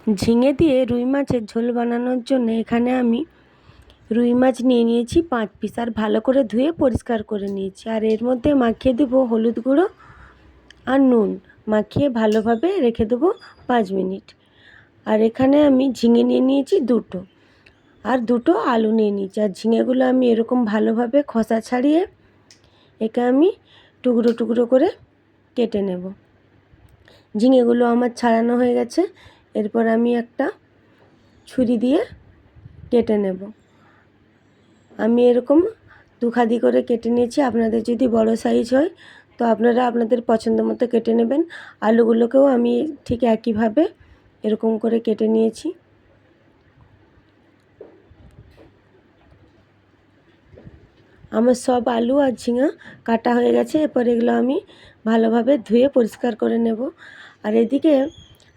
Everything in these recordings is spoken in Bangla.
ঝিঙে দিয়ে রুই মাছের ঝোল বানানোর জন্য এখানে আমি রুই মাছ নিয়ে নিয়েছি 5 পিস, আর ভালো করে ধুয়ে পরিষ্কার করে নিয়েছি। আর এর মধ্যে মাখিয়ে দেবো হলুদ গুঁড়ো আর নুন, মাখিয়ে ভালোভাবে রেখে দেবো 5 মিনিট। আর এখানে আমি ঝিঙে নিয়ে নিয়েছি 2টো, আর 2টো আলু নিয়ে নিয়েছি। আর ঝিঙেগুলো আমি এরকম ভালোভাবে খোসা ছাড়িয়ে একে আমি টুকরো টুকরো করে কেটে নেব। ঝিঙেগুলো আমার ছাড়ানো হয়ে গেছে। এরপর আমি একটা ছুরি দিয়ে কেটে নেব। আমি এরকম দুখাদি করে কেটে নিয়েছি। আপনাদের যদি বড় সাইজ হয় তো আপনারা আপনাদের পছন্দ মতো কেটে নেবেন। আলুগুলোকেও আমি ঠিক একইভাবে এরকম করে কেটে নিয়েছি। আমার সব আলু আর ঝিঙা কাটা হয়ে গেছে। এরপর এগুলো আমি ভালোভাবে ধুয়ে পরিষ্কার করে নেব। আর এদিকে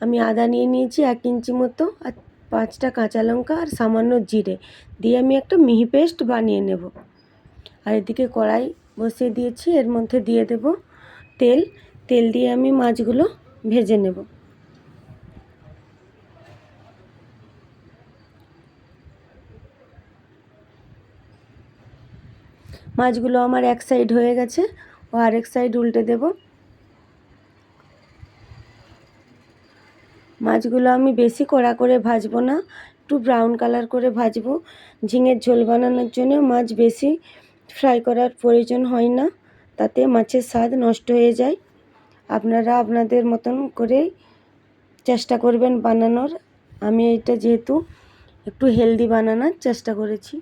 আমি আদা নিয়ে নিয়েছি 1 ইঞ্চি মতো, আর 5টা কাঁচা লঙ্কা আর সামান্য জিরে দিয়ে আমি একটা মিহি পেস্ট বানিয়ে নেব। আর এদিকে কড়াই বসিয়ে দিয়েছি, এর মধ্যে দিয়ে দেব তেল দিয়ে আমি মাছগুলো ভেজে নেব। মাছগুলো আমার এক সাইড হয়ে গেছে, ও আরেক সাইড উল্টে দেব। মাছগুলো আমি বেশি কড়া করে ভাজবো না, একটু ব্রাউন কালার করে ভাজবো। ঝিঙের ঝোল বানানোর জন্য মাছ বেশি ফ্রাই করার প্রয়োজন হয় না, তাতে মাছের স্বাদ নষ্ট হয়ে যায়। আপনারা আপনাদের মতন করেই চেষ্টা করবেন বানানোর। আমি এটা যেহেতু একটু হেলদি বানানোর চেষ্টা করেছি।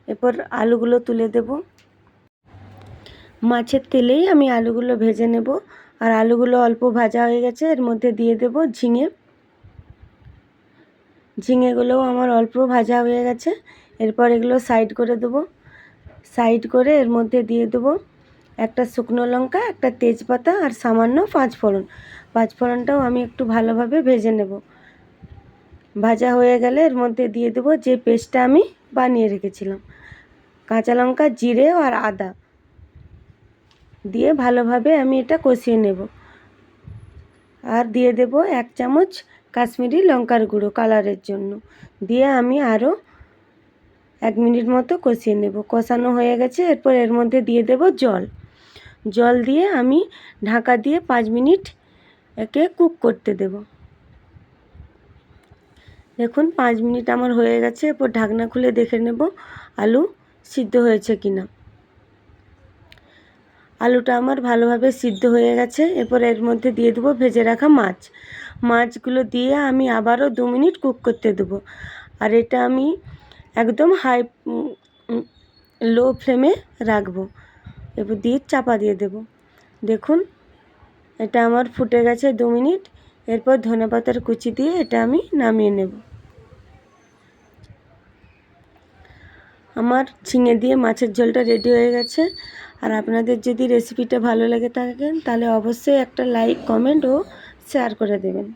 এরপর আলুগুলো তুলে দেব। মাছের তেলেই আমি আলুগুলো ভেজে নেব। আর আলুগুলো অল্প ভাজা হয়ে গেছে, এর মধ্যে দিয়ে দেব ঝিঙেগুলোও আমার অল্প ভাজা হয়ে গেছে। এরপর এগুলো সাইড করে দেব। সাইড করে এর মধ্যে দিয়ে দেব একটা শুকনো লঙ্কা, একটা তেজপাতা আর সামান্য 5 ফোড়ন। 5 ফোড়নটাও আমি একটু ভালোভাবে ভেজে নেব। ভাজা হয়ে গেলে এর মধ্যে দিয়ে দেব যে পেস্টটা আমি বানিয়ে রেখেছিলাম, কাঁচা লঙ্কা, জিরে আর আদা দিয়ে ভালোভাবে আমি এটা কষিয়ে নেব। আর দিয়ে দেব 1 চামচ কাশ্মীরি লঙ্কার গুঁড়ো কালারের জন্য, দিয়ে আমি আরও 1 মিনিট মতো কষিয়ে নেব। কষানো হয়ে গেছে। এরপর এর মধ্যে দিয়ে দেব জল দিয়ে আমি ঢাকা দিয়ে 5 মিনিট একে কুক করতে দেব। দেখুন 5 মিনিট আমার হয়ে গেছে। এরপর ঢাকনা খুলে দেখে নেব আলু সিদ্ধ হয়েছে কিনা। আলুটা আমার ভালোভাবে সিদ্ধ হয়ে গেছে। এরপর এর মধ্যে দিয়ে দেবো ভেজে রাখা মাছগুলো দিয়ে আমি আবারও 2 মিনিট কুক করতে দেবো। আর এটা আমি একদম লো ফ্লেমে রাখবো। এরপর দিয়ে চাপা দিয়ে দেব। দেখুন এটা আমার ফুটে গেছে 2 মিনিট। এরপর ধনেপাতার কুচি দিয়ে এটা আমি নামিয়ে নেব। আমার ঝিঙে দিয়ে মাছের ঝোলটা রেডি হয়ে গেছে। আর আপনাদের যদি রেসিপিটা ভালো লেগে থাকেন তাহলে অবশ্যই একটা লাইক, কমেন্ট ও শেয়ার করে দেবেন।